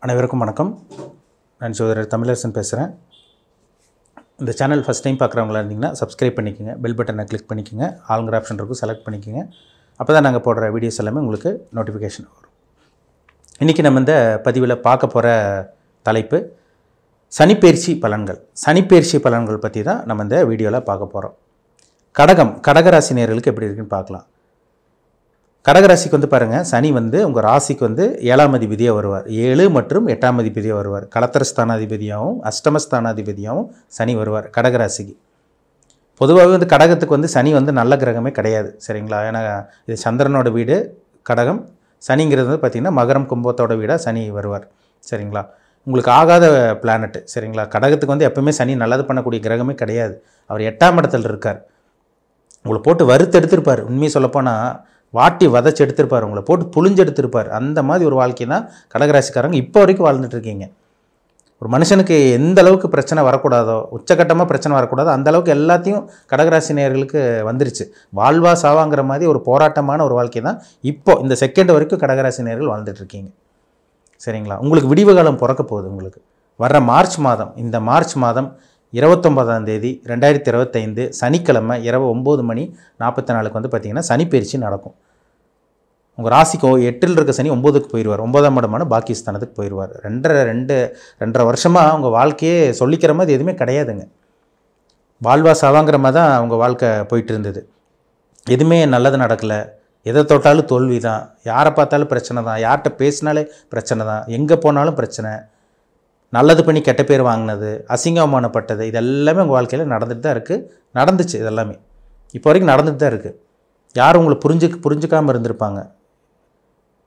அனைவருக்கும் வணக்கம். நான் சகோதரர் தமிழரசன் பேசுகிறேன். இந்த சேனல் ஃபஸ்ட் டைம் பார்க்குறவங்களா இருந்தீங்கன்னா சப்ஸ்கிரைப் பண்ணிக்கோங்க, பெல் பட்டனை கிளிக் பண்ணிக்கோங்க, ஆளுங்கிற ஆப்ஷன் இருக்கும் செலக்ட் பண்ணிக்கோங்க. அப்போ தான் நாங்கள் போடுற வீடியோஸ் எல்லாமே உங்களுக்கு நோட்டிஃபிகேஷன் வரும். இன்றைக்கி நம்ம இந்த பதிவில் பார்க்க போகிற தலைப்பு சனிப்பெயர்ச்சி பலன்கள். சனிப்பெயர்ச்சி பலன்கள் பற்றி தான் நம்ம இந்த வீடியோவில் பார்க்க போகிறோம். கடகராசி நேயர்களுக்கு எப்படி இருக்குன்னு பார்க்கலாம். கடகராசிக்கு வந்து பாருங்கள், சனி வந்து உங்கள் ராசிக்கு வந்து 7ஆம் அதிபதியாக வருவார். 7 மற்றும் 8ஆம் அதிபதியாக வருவார். களத்திர ஸ்தானாதிபதியாகவும் அஷ்டமஸ்தானாதிபதியாகவும் சனி வருவார் கடகராசிக்கு. பொதுவாகவே வந்து கடகத்துக்கு வந்து சனி வந்து நல்ல கிரகமே கிடையாது, சரிங்களா? ஏன்னா இது சந்திரனோட வீடு கடகம், சனிங்கிறது வந்து பார்த்திங்கன்னா மகரம் கும்பத்தோட வீடாக சனி வருவார், சரிங்களா? உங்களுக்கு ஆகாத பிளானட்டு, சரிங்களா? கடகத்துக்கு வந்து எப்பவுமே சனி நல்லது பண்ணக்கூடிய கிரகமே கிடையாது. அவர் 8ஆம் இடத்துல இருக்கார். உங்களை போட்டு வறுத்து எடுத்திருப்பார். உண்மையை சொல்லப்போனால் வாட்டி வதச்சி எடுத்திருப்பார், உங்களை போட்டு புழிஞ்சு எடுத்திருப்பார். அந்த மாதிரி ஒரு வாழ்க்கை தான் கடகராசிக்காரங்க இப்போ வரைக்கும் வாழ்ந்துட்டுருக்கீங்க. ஒரு மனுஷனுக்கு எந்த அளவுக்கு பிரச்சனை வரக்கூடாதோ, உச்சக்கட்டமாக பிரச்சனை வரக்கூடாதோ அந்த அளவுக்கு எல்லாத்தையும் கடகராசி நேயர்களுக்கு வந்துருச்சு. வாழ்வா சாவாங்கிற மாதிரி ஒரு போராட்டமான ஒரு வாழ்க்கை தான் இப்போ இந்த செகண்ட் வரைக்கும் கடகராசி நேயர்கள் வாழ்ந்துட்டுருக்கீங்க, சரிங்களா? உங்களுக்கு விடிவு காலம் பிறக்க போகுது. உங்களுக்கு வர்ற மார்ச் மாதம், இந்த மார்ச் மாதம் 29ஆம் தேதி 2025 சனிக்கிழமை இரவு 9:44 வந்து பார்த்திங்கன்னா சனிப்பெயர்ச்சி நடக்கும். உங்கள் ராசிக்கு 8ல் இருக்க சனி 9க்கு போயிடுவார். 9ஆம் இடமான பாகிஸ்தானத்துக்கு போயிடுவார். 2.5 வருஷமாக உங்கள் வாழ்க்கையே சொல்லிக்கிற மாதிரி எதுவுமே கிடையாதுங்க. வாழ்வா சாவாங்கிற மாதிரி தான் உங்கள் வாழ்க்கை போயிட்டு இருந்தது. எதுவுமே நல்லது நடக்கலை. எதை தொட்டாலும் தோல்வி தான். யாரை பார்த்தாலும் பிரச்சனை தான். யார்கிட்ட பேசினாலே பிரச்சனை தான். எங்கே போனாலும் பிரச்சனை. நல்லது பண்ணி கெட்ட பேர் வாங்கினது, அசிங்கமானப்பட்டது, இது எல்லாமே உங்கள் வாழ்க்கையில் நடந்துட்டு தான் இருக்குது. நடந்துச்சு, இதெல்லாமே இப்போ வரைக்கும் நடந்துட்டு தான் இருக்குது. யாரும் உங்களை புரிஞ்சுக்காமல் இருந்திருப்பாங்க.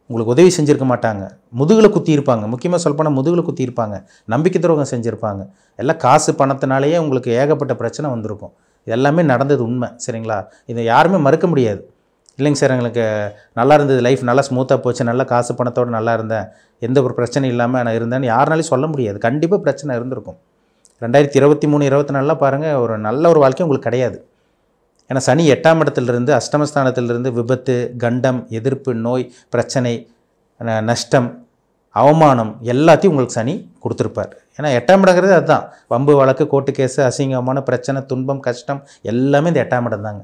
உங்களுக்கு உதவி செஞ்சுருக்க மாட்டாங்க. முதுகில் குத்தியிருப்பாங்க. முக்கியமாக சொல்லப்போனால் முதுகில் குத்தியிருப்பாங்க. நம்பிக்கை துரோகம் செஞ்சுருப்பாங்க. எல்லாம் காசு பணத்தினாலேயே உங்களுக்கு ஏகப்பட்ட பிரச்சனை வந்திருக்கும். இது எல்லாமே நடந்தது உண்மை, சரிங்களா? இதை யாருமே மறுக்க முடியாது. இல்லைங்க சார், எங்களுக்கு நல்லா இருந்தது, லைஃப் நல்லா ஸ்மூத்தாக போச்சு, நல்லா காசு பணத்தோடு நல்லா இருந்தேன், எந்த ஒரு பிரச்சனையும் இல்லாமல் நான் இருந்தேன்னு யாருனாலையும் சொல்ல முடியாது. கண்டிப்பாக பிரச்சனை இருந்திருக்கும். 2023, 24 பாருங்கள், ஒரு நல்ல ஒரு வாழ்க்கை உங்களுக்கு கிடையாது. ஏன்னா சனி 8ஆம் இடத்துலேருந்து அஷ்டமஸ்தானத்திலிருந்து விபத்து, கண்டம், எதிர்ப்பு, நோய், பிரச்சனை, நஷ்டம், அவமானம் எல்லாத்தையும் உங்களுக்கு சனி கொடுத்துருப்பார். ஏன்னா 8ஆம் இடங்கிறது அதுதான். வம்பு வழக்கு, கோர்ட்டு கேஸு, அசிங்கமான பிரச்சனை, துன்பம், கஷ்டம் எல்லாமே இந்த 8ஆம் இடம் தாங்க.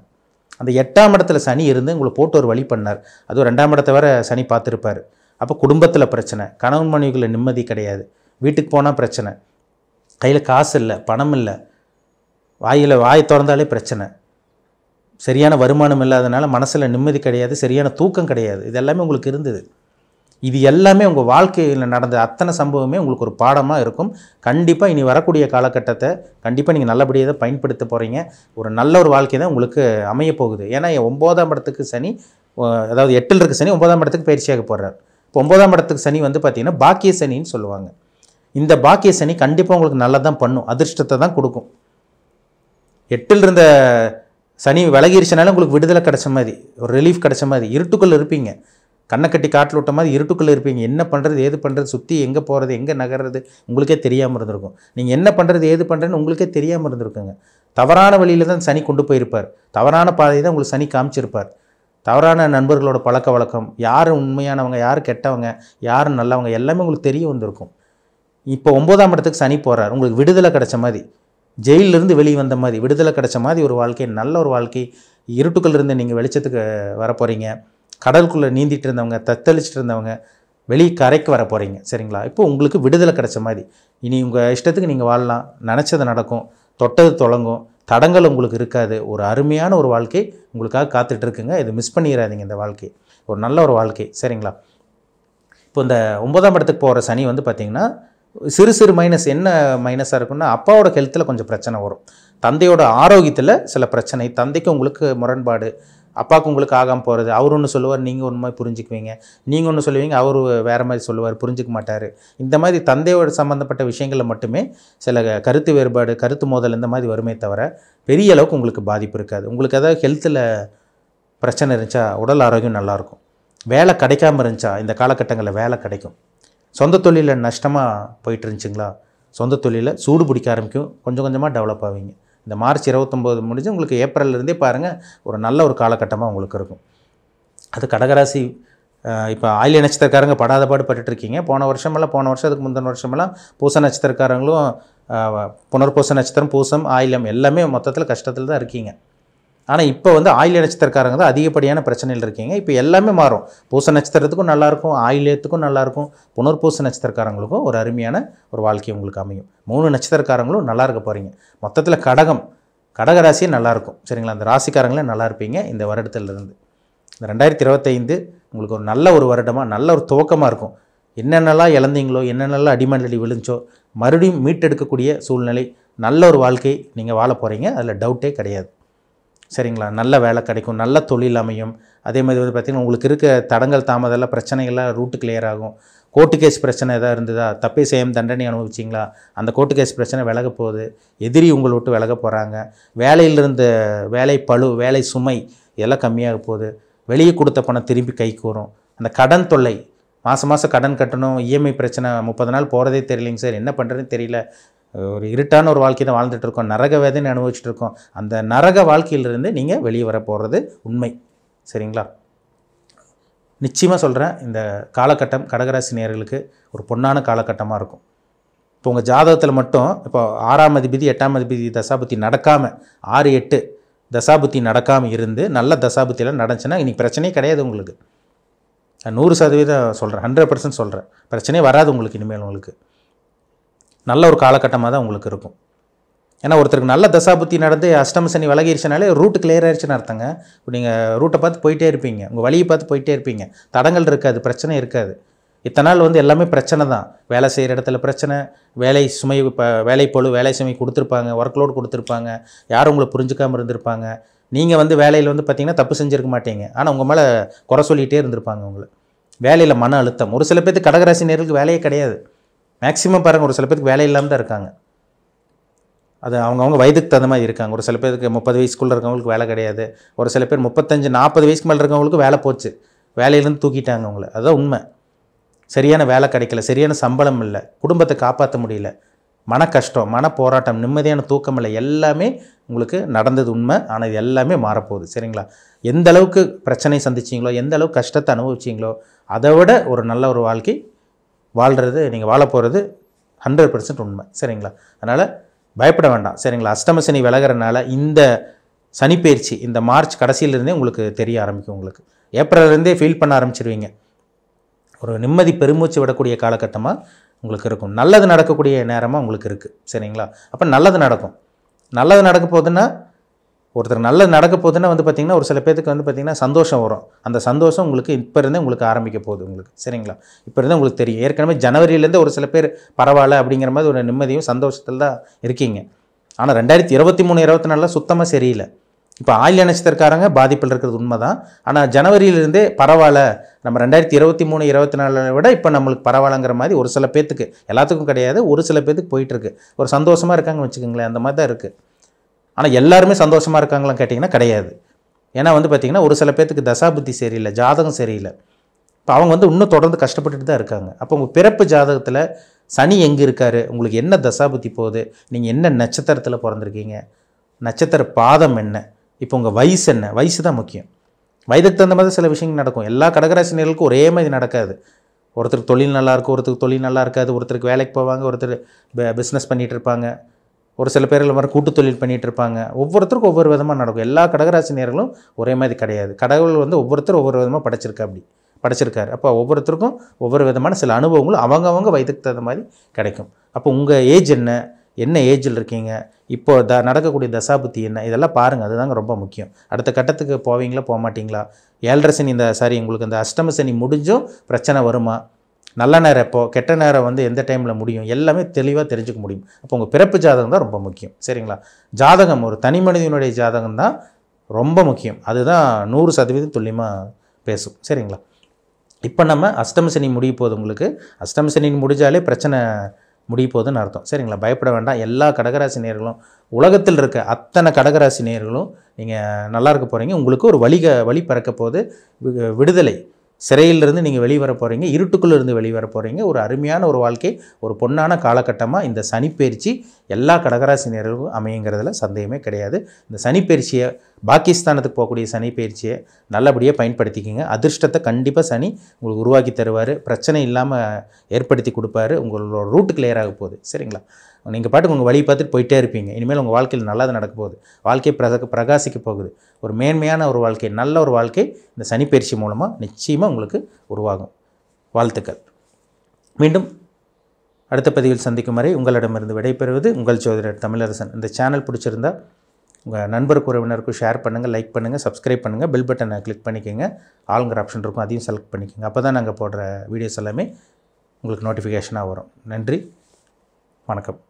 அந்த 8ஆம் இடத்துல சனி இருந்து உங்களை போட்டு ஒரு வழி பண்ணார். அதுவும் 2ஆம் இடத்தை வர சனி பார்த்துருப்பார். அப்போ குடும்பத்தில் பிரச்சனை, கணவன் மனைவிக்குள்ள நிம்மதி கிடையாது, வீட்டுக்கு போனால் பிரச்சனை, கையில் காசு இல்லை, பணம் இல்லை, வாயை திறந்தாலே பிரச்சனை, சரியான வருமானம் இல்லாதனால மனசில் நிம்மதி கிடையாது, சரியான தூக்கம் கிடையாது. இது எல்லாமே உங்களுக்கு இருந்தது. இது எல்லாமே உங்கள் வாழ்க்கையில் நடந்த அத்தனை சம்பவமே உங்களுக்கு ஒரு பாடமாக இருக்கும். கண்டிப்பாக இனி வரக்கூடிய காலகட்டத்தை கண்டிப்பாக நீங்கள் நல்லபடியாக தான் பயன்படுத்த போகிறீங்க. ஒரு நல்ல ஒரு வாழ்க்கை தான் உங்களுக்கு அமையப்போகுது. ஏன்னா 9ஆம் இடத்துக்கு சனி, அதாவது 8ல் இருக்க சனி 9ஆம் இடத்துக்கு பயிற்சியாக போடுறார். இப்போ 9ஆம் இடத்துக்கு சனி வந்து பார்த்திங்கன்னா பாக்கிய சனின்னு சொல்லுவாங்க. இந்த பாக்கிய சனி கண்டிப்பாக உங்களுக்கு நல்லா தான் பண்ணும், அதிர்ஷ்டத்தை தான் கொடுக்கும். 8ல் இருந்த சனி விலகிருச்சனால உங்களுக்கு விடுதலை கிடைச்ச மாதிரி, ஒரு ரிலீஃப் கிடைச்ச மாதிரி. இருட்டுக்குள்ளே இருப்பீங்க, கண்ணை கட்டி காட்டில் விட்ட மாதிரி இருட்டுக்குள்ளே இருப்பீங்க. என்ன பண்ணுறது ஏது பண்ணுறது, சுற்றி எங்கே போகிறது எங்கே நகர்றது உங்களுக்கே தெரியாமல் இருந்திருக்கும். நீங்கள் என்ன பண்ணுறது ஏது பண்ணுறதுன்னு உங்களுக்கே தெரியாமல் இருந்திருக்குங்க. தவறான வழியில் தான் சனி கொண்டு போயிருப்பார். தவறான பாதையை தான் உங்களுக்கு சனி காமிச்சிருப்பார். தவறான நண்பர்களோட பழக்க வழக்கம், யார் உண்மையானவங்க, யார் கெட்டவங்க, யார் நல்லவங்க எல்லாமே உங்களுக்கு தெரிய வந்திருக்கும். இப்போ 9ஆம் இடத்துக்கு சனி போகிறார். உங்களுக்கு விடுதலை கிடைச்ச மாதிரி, ஜெயிலிருந்து வெளியே வந்த மாதிரி, விடுதலை கிடைச்ச மாதிரி ஒரு வாழ்க்கை, நல்ல ஒரு வாழ்க்கை. இருட்டுக்குள்ளேருந்து நீங்கள் வெளிச்சத்துக்கு வர போகிறீங்க. கடலுக்குள்ளே நீந்திட்டு இருந்தவங்க, தத்தளிச்சுட்டு இருந்தவங்க வெளியே கரைக்கு வர போகிறீங்க, சரிங்களா? இப்போ உங்களுக்கு விடுதலை கிடைச்ச மாதிரி. இனி உங்கள் இஷ்டத்துக்கு நீங்கள் வாழலாம், நினச்சது நடக்கும், தொட்டது தொடங்கும், தடங்கள் உங்களுக்கு இருக்காது. ஒரு அருமையான ஒரு வாழ்க்கை உங்களுக்காக காத்துட்ருக்குங்க. இது மிஸ் பண்ணிடாதீங்க. இந்த வாழ்க்கை ஒரு நல்ல ஒரு வாழ்க்கை, சரிங்களா? இப்போ இந்த 9ஆம் இடத்துக்கு போகிற சனி வந்து பார்த்திங்கன்னா சிறு மைனஸ். என்ன மைனஸாக இருக்குன்னா, அப்பாவோட ஹெல்த்தில் கொஞ்சம் பிரச்சனை வரும், தந்தையோட ஆரோக்கியத்தில் சில பிரச்சனை, தந்தைக்கு உங்களுக்கு முரண்பாடு, அப்பாவுக்கு உங்களுக்கு ஆகாமல் போகிறது. அவர் ஒன்று சொல்லுவார், நீங்கள் ஒன்று மாதிரி புரிஞ்சுக்குவீங்க, நீங்கள் ஒன்று சொல்லுவீங்க, அவர் வேறு மாதிரி சொல்லுவார், புரிஞ்சிக்க மாட்டார். இந்த மாதிரி தந்தையோட சம்மந்தப்பட்ட விஷயங்களில் மட்டுமே சில கருத்து வேறுபாடு, கருத்து மோதல் இந்த மாதிரி வருமே தவிர பெரிய அளவுக்கு உங்களுக்கு பாதிப்பு இருக்காது. உங்களுக்கு ஏதாவது ஹெல்த்தில் பிரச்சனை இருந்துச்சா உடல் ஆரோக்கியம் நல்லாயிருக்கும். வேலை கிடைக்காமல் இருந்துச்சா இந்த காலகட்டங்களில் வேலை கிடைக்கும். சொந்த தொழிலில் நஷ்டமாக போயிட்டு இருந்துச்சுங்களா, சொந்த தொழிலில் சூடு பிடிக்க ஆரம்பிக்கும், கொஞ்சம் கொஞ்சமாக டெவலப் ஆவீங்க. இந்த மார்ச் 29 முடிஞ்சு உங்களுக்கு ஏப்ரல்லேருந்தே பாருங்கள் ஒரு நல்ல ஒரு காலகட்டமாக உங்களுக்கு இருக்கும். அது கடகராசி இப்போ ஆயில்ய நட்சத்திரக்காரங்க படாத பாடு பட்டுட்ருக்கீங்க. போன வருஷத்துக்கு முந்தின வருஷமெல்லாம் பூச நட்சத்திரக்காரங்களும் புனர்பூச நட்சத்திரம், பூசம், ஆயில்யம் எல்லாமே மொத்தத்தில் கஷ்டத்தில் தான் இருக்கீங்க. ஆனால் இப்போ வந்து ஆயில்ய நட்சத்திரக்காரங்க தான் அதிகப்படியான பிரச்சனையில் இருக்கீங்க. இப்போ எல்லாமே மாறும். பூச நட்சத்திரத்துக்கும் நல்லாயிருக்கும், ஆயில்யத்துக்கும் நல்லாயிருக்கும், புனர்பூச நட்சத்திரக்காரங்களுக்கும் ஒரு அருமையான ஒரு வாழ்க்கை உங்களுக்கு அமையும். 3 நட்சத்திரக்காரங்களும் நல்லா இருக்க போகிறீங்க. மொத்தத்தில் கடகராசியே நல்லாயிருக்கும். சரிங்களா? அந்த ராசிக்காரங்களே நல்லா இருப்பீங்க இந்த வருடத்திலிருந்து. இந்த 2025 உங்களுக்கு ஒரு நல்ல ஒரு வருடமாக, நல்ல ஒரு துவக்கமாக இருக்கும். என்னென்னலாம் இழந்தீங்களோ, என்னென்னலாம் அடிமண்டடி விழுந்தோ மறுபடியும் மீட்டெடுக்கக்கூடிய சூழ்நிலை, நல்ல ஒரு வாழ்க்கை நீங்கள் வாழ போகிறீங்க. அதில் டவுட்டே கிடையாது. சரிங்களா? நல்ல வேலை கிடைக்கும், நல்ல தொழில் அமையும். அதே மாதிரி வந்து பார்த்திங்கன்னா உங்களுக்கு இருக்க தடங்கள் தாமதெல்லாம் பிரச்சனைகள்லாம் ரூட்டு கிளியர் ஆகும். கோர்ட்டு கேஸ் பிரச்சனை எதாவது இருந்ததா, தப்பே செய்யாமல் தண்டனை அனுபவிச்சிங்களா, அந்த கோர்ட்டு கேஸ் பிரச்சனை விலக போகுது. எதிரி உங்களை விட்டு விலக போகிறாங்க. வேலையிலிருந்த வேலை பளு, வேலை சுமை இதெல்லாம் கம்மியாக போகுது. வெளியே கொடுத்த பணம் திரும்பி கைக்கு வரும். அந்த கடன் தொல்லை, மாதம் கடன் கட்டணும், இஎம்ஐ பிரச்சனை, 30 நாள் போகிறதே தெரியலைங்க சார், என்ன பண்ணுறதுன்னு தெரியல, ஒரு இருட்டான ஒரு வாழ்க்கை தான் வாழ்ந்துட்டு இருக்கோம், நரக வேதனை அனுபவிச்சுட்டு இருக்கோம். அந்த நரக வாழ்க்கையிலிருந்து நீங்கள் வெளியே வர போகிறது உண்மை. சரிங்களா? நிச்சயமாக சொல்கிறேன், இந்த காலகட்டம் கடகராசி நேயர்களுக்கு ஒரு பொன்னான காலகட்டமாக இருக்கும். இப்போ உங்கள் ஜாதகத்தில் மட்டும் இப்போ 6ஆம் அதிபதி 8ஆம் அதிபதி தசாபுத்தி நடக்காமல், 6, 8 தசாபுத்தி நடக்காமல் இருந்து நல்ல தசாபுத்தியில் நடந்துச்சுன்னா இன்றைக்கி பிரச்சனையே கிடையாது உங்களுக்கு. 100% சொல்கிறேன், 100% சொல்கிறேன். பிரச்சனையே வராது உங்களுக்கு. இனிமேல் உங்களுக்கு நல்ல ஒரு காலகட்டமாக தான் உங்களுக்கு இருக்கும். ஏன்னா ஒருத்தருக்கு நல்ல தசாபுத்தி நடந்து அஷ்டம சனி விலகிருச்சுனாலே ரூட்டு கிளியர் ஆயிடுச்சுன்னு அர்த்தங்க. இப்போ நீங்கள் ரூட்டை பார்த்து போயிட்டே இருப்பீங்க, உங்கள் வழியை பார்த்து போயிட்டே இருப்பீங்க, தடங்கள் இருக்காது, பிரச்சனை இருக்காது. இத்தனை நாள் வந்து எல்லாமே பிரச்சனை தான். வேலை செய்கிற இடத்துல பிரச்சனை, வேலை சுமை, இப்போ வேலைப்பொழு, வேலை சுமை கொடுத்துருப்பாங்க, ஒர்க் லோடு கொடுத்துருப்பாங்க, யாரும் உங்களை புரிஞ்சுக்காமல் இருந்திருப்பாங்க. நீங்கள் வந்து வேலையில் வந்து பார்த்திங்கன்னா தப்பு செஞ்சுருக்க மாட்டீங்க, ஆனால் உங்கள் மேலே குறை சொல்லிகிட்டே இருந்திருப்பாங்க. உங்களை வேலையில் மன அழுத்தம். ஒரு சில பேருக்கு கடகராசி நேயர்களுக்கு வேலையே கிடையாது. மேக்ஸிமம் பாருங்கள், ஒரு சில பேருக்கு வேலை இல்லாமல் தான் இருக்காங்க. அது அவங்கவுங்க வயதுக்கு தகுந்த மாதிரி இருக்காங்க. ஒரு சில பேருக்கு 30 வயசுக்குள்ளே இருக்கவங்களுக்கு வேலை கிடையாது. ஒரு சில பேர் 35, 40 வயசுக்கு மேலே இருக்கவங்களுக்கு வேலை போச்சு, வேலையிலேருந்து தூக்கிட்டாங்க அவங்கள. அதுதான் உண்மை. சரியான வேலை கிடைக்கல, சரியான சம்பளம் இல்லை, குடும்பத்தை காப்பாற்ற முடியல, மன கஷ்டம், மன போராட்டம், நிம்மதியான தூக்கம் இல்லை, எல்லாமே உங்களுக்கு நடந்தது உண்மை. ஆனால் இது எல்லாமே மாறப்போகுது. சரிங்களா? எந்த அளவுக்கு பிரச்சனை சந்திச்சிங்களோ, எந்த அளவுக்கு கஷ்டத்தை அனுபவிச்சிங்களோ, அதை விட ஒரு நல்ல ஒரு வாழ்க்கை வாழ்கிறது, நீங்கள் வாழ போகிறது 100% உண்மை. சரிங்களா? அதனால் பயப்பட வேண்டாம். சரிங்களா? அஷ்டம சனி விலகிறனால இந்த சனிப்பெயர்ச்சி இந்த மார்ச் கடைசியிலேருந்தே உங்களுக்கு தெரிய ஆரம்பிக்கும். உங்களுக்கு ஏப்ரல்லேருந்தே ஃபீல் பண்ண ஆரம்பிச்சிருவீங்க. ஒரு நிம்மதி பெருமூச்சு விடக்கூடிய காலகட்டமாக உங்களுக்கு இருக்கும். நல்லது நடக்கக்கூடிய நேரமாக உங்களுக்கு இருக்குது. சரிங்களா? அப்போ நல்லது நடக்கும். நல்லது நடக்க போகுதுன்னா, ஒருத்தர் நல்லது நடக்க போகுதுன்னா வந்து பார்த்திங்கன்னா ஒரு சில பேருக்கு வந்து பார்த்திங்கன்னா சந்தோஷம் வரும். அந்த சந்தோஷம் உங்களுக்கு இப்போ இருந்தே உங்களுக்கு ஆரம்பிக்க போகுது உங்களுக்கு. சரிங்களா? இப்போ இருந்தே உங்களுக்கு தெரியும். ஏற்கனவே ஜனவரியிலேருந்து ஒரு சில பேர் பரவாயில்ல அப்படிங்கிற மாதிரி ஒரு நிம்மதியும் சந்தோஷத்தில் தான் இருக்கீங்க. ஆனால் 2023, 24 சுத்தமாக சரியில்லை. இப்போ ஆயில்ய நட்சத்திரக்காரங்க பாதிப்பில் இருக்கிறது உண்மை தான். ஆனால் ஜனவரியிலிருந்தே பரவாயில்ல, நம்ம 2023, 24 விட இப்போ நம்மளுக்கு பரவாயில்லங்கிற மாதிரி ஒரு சில பேர்த்துக்கு, எல்லாத்துக்கும் கிடையாது, ஒரு சில பேர்த்துக்கு போயிட்டுருக்கு. ஒரு சந்தோஷமாக இருக்காங்கன்னு வச்சுக்கோங்களேன். அந்த மாதிரி தான் இருக்குது. ஆனால் எல்லாருமே சந்தோஷமாக இருக்காங்களான்னு கேட்டிங்கன்னா கிடையாது. ஏன்னா வந்து பார்த்திங்கன்னா ஒரு சில பேர்த்துக்கு தசாபுத்தி சரியில்லை, ஜாதகம் சரியில்லை. இப்போ அவங்க வந்து இன்னும் தொடர்ந்து கஷ்டப்பட்டுட்டு தான் இருக்காங்க. அப்போ உங்கள் பிறப்பு ஜாதகத்தில் சனி எங்கே இருக்கார், உங்களுக்கு என்ன தசாபுத்தி போகுது, நீங்கள் என்ன நட்சத்திரத்தில் பிறந்திருக்கீங்க, நட்சத்திர பாதம் என்ன, இப்போ உங்கள் வயசு என்ன, வயசு தான் முக்கியம். வயதுக்கு தகுந்த மாதிரி சில விஷயங்கள் நடக்கும். எல்லா கடகராசினர்களுக்கும் ஒரே மாதிரி நடக்காது. ஒருத்தருக்கு தொழில் நல்லாயிருக்கும், ஒருத்தருக்கு தொழில் நல்லா இருக்காது, ஒருத்தருக்கு வேலைக்கு போவாங்க, ஒருத்தர் பிஸ்னஸ் பண்ணிகிட்டு இருப்பாங்க, ஒரு சில பேர்கள் மாதிரி கூட்டு தொழில் பண்ணிகிட்டு இருப்பாங்க. ஒவ்வொருத்தருக்கும் ஒவ்வொரு விதமாக நடக்கும். எல்லா கடகராசினியர்களும் ஒரே மாதிரி கிடையாது. கடவுள் வந்து ஒவ்வொருத்தரும் ஒவ்வொரு விதமாக படைச்சிருக்காரு. அப்போ ஒவ்வொருத்தருக்கும் ஒவ்வொரு விதமான சில அனுபவங்களும் அவங்கவங்க வயதுக்கு தகுந்த மாதிரி கிடைக்கும். அப்போ உங்கள் ஏஜ் என்ன ஏஜில் இருக்கீங்க, இப்போ நடக்கக்கூடிய தசாபுத்தி என்ன, இதெல்லாம் பாருங்கள். அதுதாங்க ரொம்ப முக்கியம். அடுத்த கட்டத்துக்கு போவீங்களா போக மாட்டிங்களா, 7.5 சனி உங்களுக்கு இந்த அஷ்டம சனி முடிஞ்சும் பிரச்சனை வருமா, நல்ல நேரம் எப்போ, கெட்ட நேரம் வந்து எந்த டைமில் முடியும், எல்லாமே தெளிவாக தெரிஞ்சுக்க முடியும். அப்போ உங்கள் பிறப்பு ஜாதகம் தான் ரொம்ப முக்கியம். சரிங்களா? ஜாதகம் ஒரு தனி மனிதனுடைய ஜாதகம் தான் ரொம்ப முக்கியம். அதுதான் 100% துல்லியமாக பேசும். சரிங்களா? இப்போ நம்ம அஷ்டம சனி முடிய போகுது. உங்களுக்கு அஷ்டம சனி முடிஞ்சாலே பிரச்சனை முடிய போகுதுன்னு அர்த்தம். சரிங்களா? பயப்பட வேண்டாம். எல்லா கடகராசி நேயர்களும், உலகத்தில் இருக்க அத்தனை கடகராசி நேயர்களும் நீங்கள் நல்லா இருக்க போகிறீங்க. உங்களுக்கு ஒரு வழி பிறக்க போகுது. விடுதலை, சிறையிலிருந்து நீங்கள் வெளிவர போகிறீங்க, இருட்டுக்குள்ளே இருந்து வெளிவர போகிறீங்க. ஒரு அருமையான ஒரு வாழ்க்கை, ஒரு பொன்னான காலகட்டமாக இந்த சனிப்பெயர்ச்சி எல்லா கடகராசி நேயர்களுக்கும் அமையுங்கிறதுல சந்தேகமே கிடையாது. இந்த சனிப்பெயர்ச்சியை பாகிஸ்தானத்துக்கு போகக்கூடிய சனி பயிற்சியை நல்லபடியாக பயன்படுத்திக்கிங்க. அதிர்ஷ்டத்தை கண்டிப்பாக சனி உங்களுக்கு உருவாக்கி தருவார். பிரச்சனை இல்லாமல் ஏற்படுத்தி கொடுப்பாரு. உங்களோட ரூட்டு கிளியர் ஆக போகுது. சரிங்களா? நீங்கள் பாட்டுக்கு உங்கள் வழி பார்த்துட்டு போயிட்டே இருப்பீங்க. இனிமேல் உங்கள் வாழ்க்கையில் நல்லது நடக்க போகுது. வாழ்க்கை பிரகாசிக்க போகுது. ஒரு மேன்மையான ஒரு வாழ்க்கை, நல்ல ஒரு வாழ்க்கை இந்த சனி பயிற்சி மூலமாக நிச்சயமாக உங்களுக்கு உருவாகும். வாழ்த்துக்கள். மீண்டும் அடுத்த பதிவில் சந்திக்கும் வரை உங்களிடமிருந்து விடைபெறுவது உங்கள் ஜோதிடர் தமிழரசன். இந்த சேனல் பிடிச்சிருந்தா உங்கள் நண்பருக்கு உறவினருக்கும் ஷேர் பண்ணுங்கள், லைக் பண்ணுங்கள், சப்ஸ்கிரைப் பண்ணுங்கள், பெல் பட்டனை கிளிக் பண்ணிக்கோங்க. ஆளுங்கிற ஆப்ஷன் இருக்கும், அதையும் செலக்ட் பண்ணிக்கோங்க. அப்போ தான் நாங்கள் போடுற வீடியோஸ் எல்லாமே உங்களுக்கு நோட்டிஃபிகேஷனாக வரும். நன்றி, வணக்கம்.